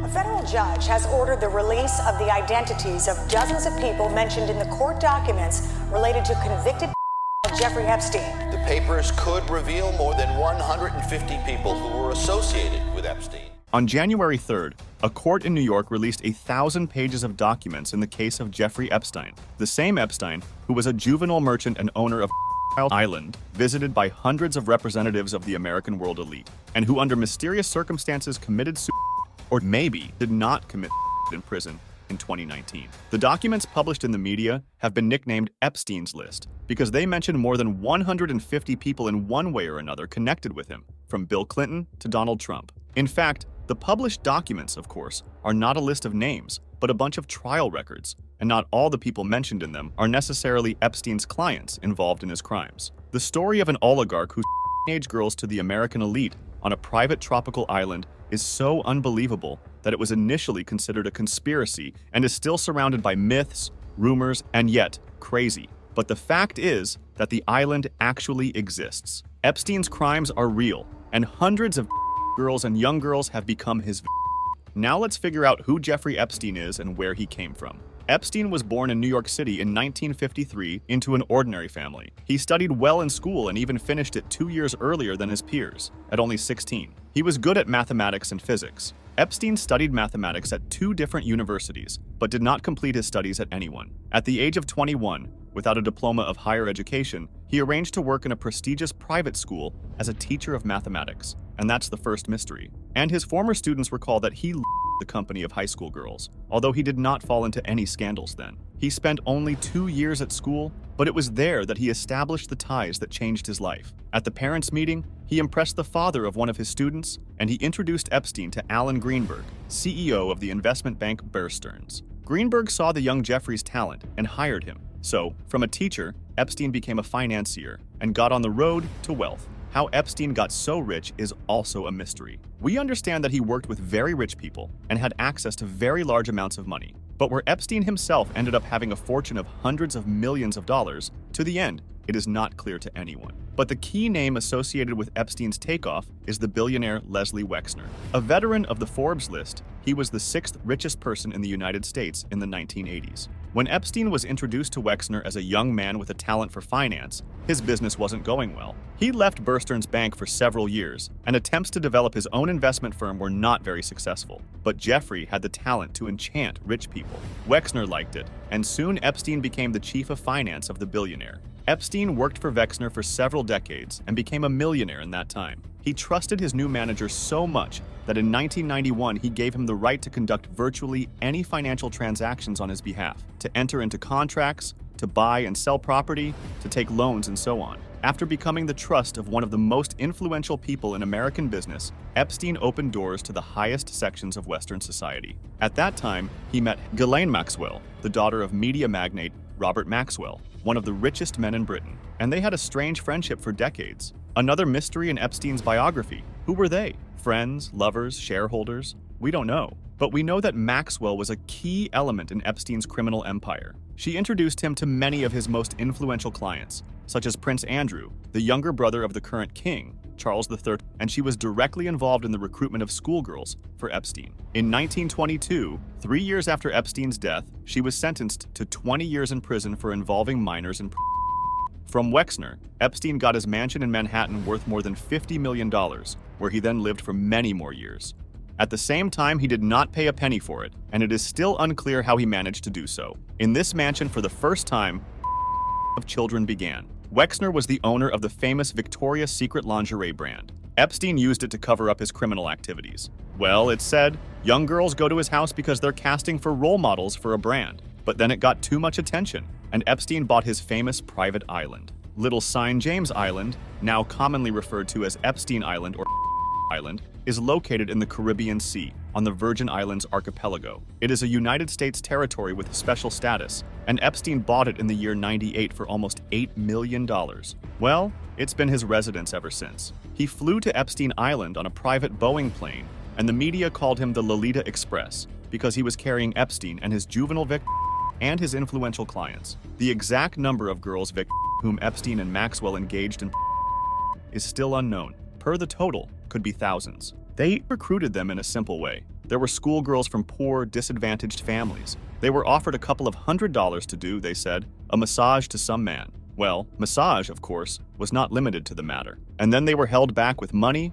A federal judge has ordered the release of the identities of dozens of people mentioned in the court documents related to convicted Jeffrey Epstein. The papers could reveal more than 150 people who were associated with Epstein. On January 3rd, a court in New York released 1,000 pages of documents in the case of Jeffrey Epstein, the same Epstein who was a juvenile merchant and owner of Island, visited by hundreds of representatives of the American world elite, and who under mysterious circumstances committed suicide, or maybe did not commit suicide in prison in 2019. The documents published in the media have been nicknamed Epstein's List because they mention more than 150 people in one way or another connected with him, from Bill Clinton to Donald Trump. In fact, the published documents, of course, are not a list of names, but a bunch of trial records, and not all the people mentioned in them are necessarily Epstein's clients involved in his crimes. The story of an oligarch who teenage girls to the American elite on a private tropical island is so unbelievable that it was initially considered a conspiracy and is still surrounded by myths, rumors, and yet crazy. But the fact is that the island actually exists. Epstein's crimes are real, and hundreds of girls and young girls have become his. Now let's figure out who Jeffrey Epstein is and where he came from. Epstein was born in New York City in 1953 into an ordinary family. He studied well in school and even finished it 2 years earlier than his peers, at only 16. He was good at mathematics and physics. Epstein studied mathematics at 2 different universities, but did not complete his studies at any one. At the age of 21, without a diploma of higher education, he arranged to work in a prestigious private school as a teacher of mathematics, and that's the first mystery. And his former students recall that he the company of high school girls, although he did not fall into any scandals then. He spent only 2 years at school, but it was there that he established the ties that changed his life. At the parents' meeting, he impressed the father of one of his students, and he introduced Epstein to Alan Greenberg, CEO of the investment bank Bear Stearns. Greenberg saw the young Jeffrey's talent and hired him. So, from a teacher, Epstein became a financier and got on the road to wealth. How Epstein got so rich is also a mystery. We understand that he worked with very rich people and had access to very large amounts of money. But where Epstein himself ended up having a fortune of hundreds of millions of dollars, to the end, it is not clear to anyone. But the key name associated with Epstein's takeoff is the billionaire Leslie Wexner. A veteran of the Forbes list, he was the 6th richest person in the United States in the 1980s. When Epstein was introduced to Wexner as a young man with a talent for finance, his business wasn't going well. He left Bear Stearns Bank for several years, and attempts to develop his own investment firm were not very successful. But Jeffrey had the talent to enchant rich people. Wexner liked it, and soon Epstein became the chief of finance of the billionaire. Epstein worked for Wexner for several decades and became a millionaire in that time. He trusted his new manager so much that in 1991 he gave him the right to conduct virtually any financial transactions on his behalf, to enter into contracts, to buy and sell property, to take loans, and so on. After becoming the trust of one of the most influential people in American business, Epstein opened doors to the highest sections of Western society. At that time, he met Ghislaine Maxwell, the daughter of media magnate Robert Maxwell, one of the richest men in Britain, and they had a strange friendship for decades. Another mystery in Epstein's biography. Who were they? Friends, lovers, shareholders? We don't know. But we know that Maxwell was a key element in Epstein's criminal empire. She introduced him to many of his most influential clients, such as Prince Andrew, the younger brother of the current king, Charles III, and she was directly involved in the recruitment of schoolgirls for Epstein. In 1922, 3 years after Epstein's death, she was sentenced to 20 years in prison for involving minors in. From Wexner, Epstein got his mansion in Manhattan worth more than $50 million, where he then lived for many more years. At the same time, he did not pay a penny for it, and it is still unclear how he managed to do so. In this mansion, for the first time, of children began. Wexner was the owner of the famous Victoria's Secret lingerie brand. Epstein used it to cover up his criminal activities. Well, it's said, young girls go to his house because they're casting for role models for a brand. But then it got too much attention, and Epstein bought his famous private island. Little St. James Island, now commonly referred to as Epstein Island or Island, is located in the Caribbean Sea, on the Virgin Islands archipelago. It is a United States territory with special status, and Epstein bought it in the year 98 for almost $8 million. Well, it's been his residence ever since. He flew to Epstein Island on a private Boeing plane, and the media called him the Lolita Express because he was carrying Epstein and his juvenile victims and his influential clients. The exact number of girls whom Epstein and Maxwell engaged in is still unknown. Per the total, could be thousands. They recruited them in a simple way. There were schoolgirls from poor, disadvantaged families. They were offered a couple of $100s to do, they said, a massage to some man. Well, massage, of course, was not limited to the matter. And then they were held back with money.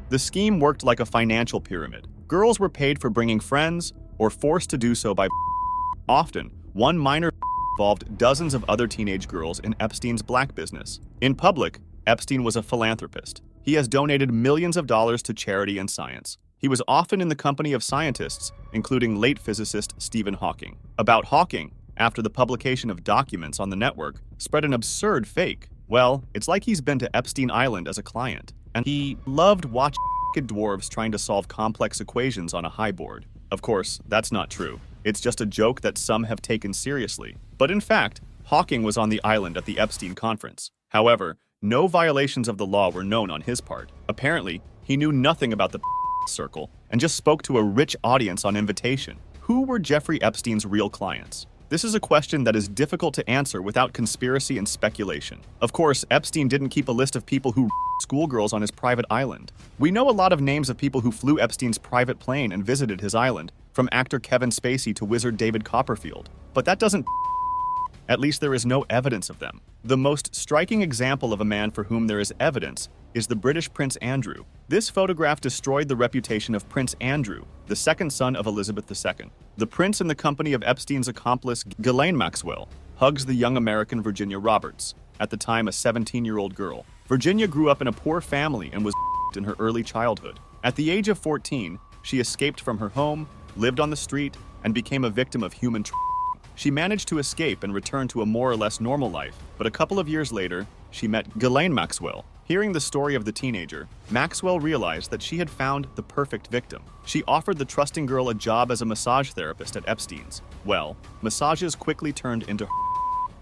The scheme worked like a financial pyramid. Girls were paid for bringing friends or forced to do so by often, one minor involved dozens of other teenage girls in Epstein's black business. In public, Epstein was a philanthropist. He has donated millions of dollars to charity and science. He was often in the company of scientists, including late physicist Stephen Hawking. About Hawking, after the publication of documents on the network, spread an absurd fake. Well, it's like he's been to Epstein Island as a client, and he loved watching dwarves trying to solve complex equations on a high board. Of course, that's not true. It's just a joke that some have taken seriously. But in fact, Hawking was on the island at the Epstein conference. However, no violations of the law were known on his part. Apparently, he knew nothing about the circle and just spoke to a rich audience on invitation. Who were Jeffrey Epstein's real clients? This is a question that is difficult to answer without conspiracy and speculation. Of course, Epstein didn't keep a list of people who schoolgirls on his private island. We know a lot of names of people who flew Epstein's private plane and visited his island, from actor Kevin Spacey to wizard David Copperfield. But that doesn't. At least there is no evidence of them. The most striking example of a man for whom there is evidence is the British Prince Andrew. This photograph destroyed the reputation of Prince Andrew, the second son of Elizabeth II. The prince, in the company of Epstein's accomplice Ghislaine Maxwell, hugs the young American Virginia Roberts, at the time a 17-year-old girl. Virginia grew up in a poor family and was in her early childhood. At the age of 14, she escaped from her home, lived on the street, and became a victim of human trafficking. She managed to escape and return to a more or less normal life, but a couple of years later, she met Ghislaine Maxwell. Hearing the story of the teenager, Maxwell realized that she had found the perfect victim. She offered the trusting girl a job as a massage therapist at Epstein's. Well, massages quickly turned into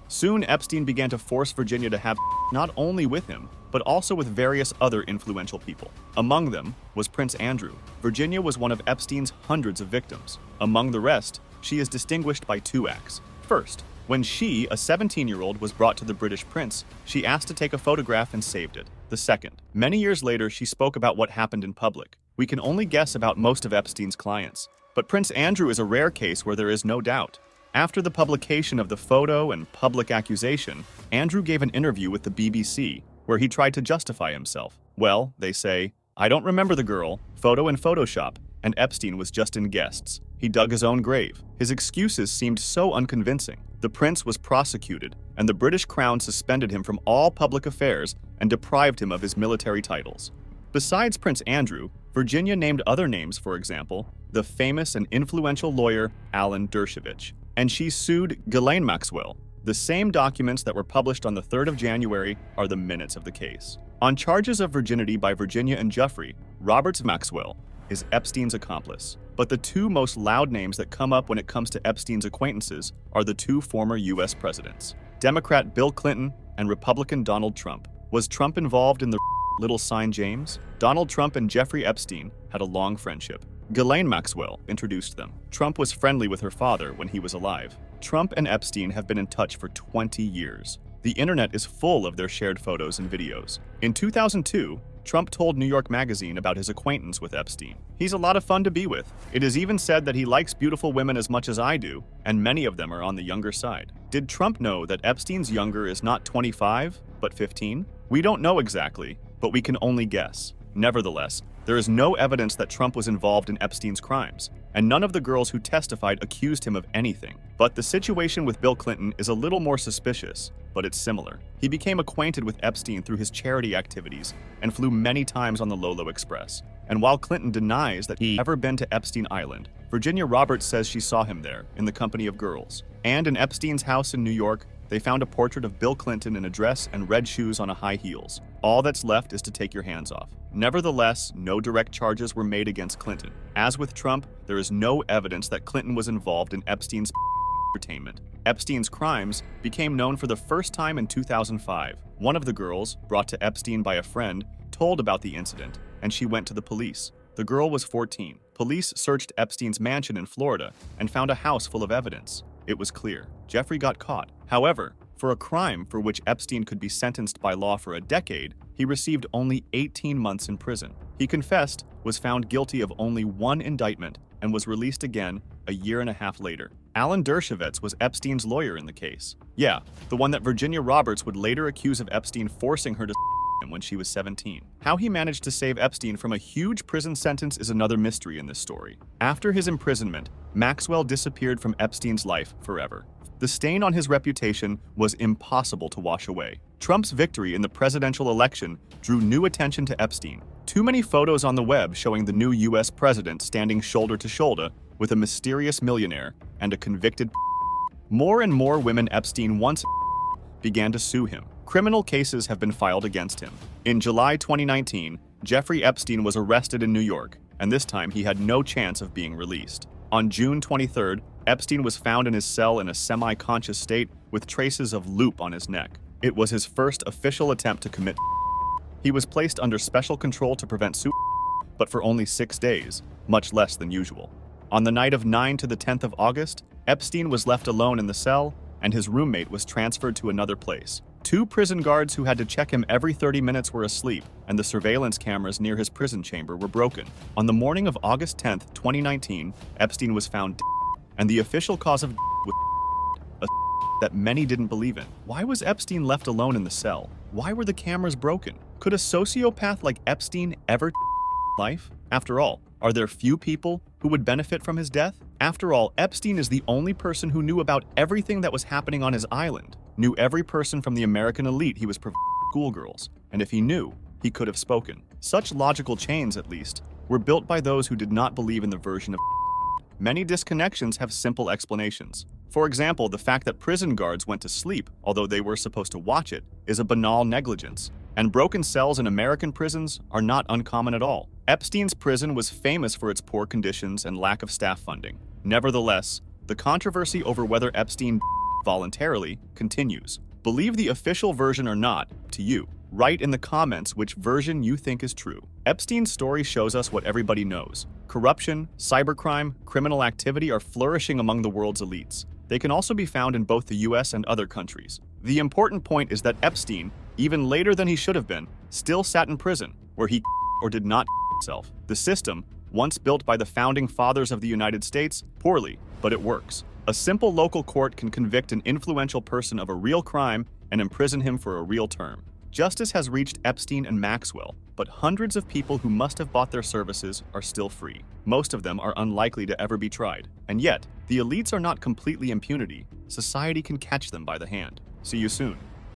Soon, Epstein began to force Virginia to have not only with him, but also with various other influential people. Among them was Prince Andrew. Virginia was one of Epstein's hundreds of victims. Among the rest, she is distinguished by two acts. First, when she, a 17-year-old, was brought to the British prince, she asked to take a photograph and saved it. The second, many years later, she spoke about what happened in public. We can only guess about most of Epstein's clients, but Prince Andrew is a rare case where there is no doubt. After the publication of the photo and public accusation, Andrew gave an interview with the BBC, where he tried to justify himself. Well, they say, I don't remember the girl, photo in Photoshop, and Epstein was just in guests. He dug his own grave. His excuses seemed so unconvincing. The prince was prosecuted, and the British Crown suspended him from all public affairs and deprived him of his military titles. Besides Prince Andrew, Virginia named other names, for example, the famous and influential lawyer Alan Dershowitz, and she sued Ghislaine Maxwell. The same documents that were published on the 3rd of January are the minutes of the case. On charges of virginity by Virginia and Jeffrey, Roberts Maxwell is Epstein's accomplice. But the two most loud names that come up when it comes to Epstein's acquaintances are the two former U.S. presidents, Democrat Bill Clinton and Republican Donald Trump. Was Trump involved in the little sign James? Donald Trump and Jeffrey Epstein had a long friendship. Ghislaine Maxwell introduced them. Trump was friendly with her father when he was alive. Trump and Epstein have been in touch for 20 years. The internet is full of their shared photos and videos. In 2002, Trump told New York Magazine about his acquaintance with Epstein. He's a lot of fun to be with. It is even said that he likes beautiful women as much as I do, and many of them are on the younger side. Did Trump know that Epstein's younger is not 25, but 15? We don't know exactly, but we can only guess. Nevertheless, there is no evidence that Trump was involved in Epstein's crimes, and none of the girls who testified accused him of anything. But the situation with Bill Clinton is a little more suspicious, but it's similar. He became acquainted with Epstein through his charity activities and flew many times on the Lolo Express. And while Clinton denies that he ever been to Epstein Island, Virginia Roberts says she saw him there in the company of girls. And in Epstein's house in New York, they found a portrait of Bill Clinton in a dress and red shoes on a high heels. All that's left is to take your hands off. Nevertheless, no direct charges were made against Clinton. As with Trump, there is no evidence that Clinton was involved in Epstein's entertainment. Epstein's crimes became known for the first time in 2005. One of the girls, brought to Epstein by a friend, told about the incident, and she went to the police. The girl was 14. Police searched Epstein's mansion in Florida and found a house full of evidence. It was clear. Jeffrey got caught. However, for a crime for which Epstein could be sentenced by law for a decade, he received only 18 months in prison. He confessed, was found guilty of only one indictment, and was released again a year and a half later. Alan Dershowitz was Epstein's lawyer in the case. Yeah, the one that Virginia Roberts would later accuse of Epstein forcing her to him when she was 17. How he managed to save Epstein from a huge prison sentence is another mystery in this story. After his imprisonment, Maxwell disappeared from Epstein's life forever. The stain on his reputation was impossible to wash away. Trump's victory in the presidential election drew new attention to Epstein. Too many photos on the web showing the new US president standing shoulder to shoulder with a mysterious millionaire and a convicted. More and more women Epstein once began to sue him. Criminal cases have been filed against him. In July 2019, Jeffrey Epstein was arrested in New York, and this time he had no chance of being released. On June 23rd, Epstein was found in his cell in a semi-conscious state with traces of loop on his neck. It was his first official attempt to commit. He was placed under special control to prevent but for only 6 days, much less than usual. On the night of 9 to the 10th of August, Epstein was left alone in the cell, and his roommate was transferred to another place. 2 prison guards who had to check him every 30 minutes were asleep, and the surveillance cameras near his prison chamber were broken. On the morning of August 10, 2019, Epstein was found dead, and the official cause of was that many didn't believe in. Why was Epstein left alone in the cell? Why were the cameras broken? Could a sociopath like Epstein ever life? After all, are there few people who would benefit from his death? After all, Epstein is the only person who knew about everything that was happening on his island, knew every person from the American elite he was schoolgirls, and if he knew, he could have spoken. Such logical chains, at least, were built by those who did not believe in the version of Many disconnections have simple explanations. For example, the fact that prison guards went to sleep, although they were supposed to watch it, is a banal negligence. And broken cells in American prisons are not uncommon at all. Epstein's prison was famous for its poor conditions and lack of staff funding. Nevertheless, the controversy over whether Epstein voluntarily continues. Believe the official version or not, to you. Write in the comments which version you think is true. Epstein's story shows us what everybody knows. Corruption, cybercrime, criminal activity are flourishing among the world's elites. They can also be found in both the US and other countries. The important point is that Epstein, even later than he should have been, still sat in prison, where he or did not himself. The system, once built by the founding fathers of the United States, poorly, but it works. A simple local court can convict an influential person of a real crime and imprison him for a real term. Justice has reached Epstein and Maxwell, but hundreds of people who must have bought their services are still free. Most of them are unlikely to ever be tried. And yet, the elites are not completely impunity. Society can catch them by the hand. See you soon.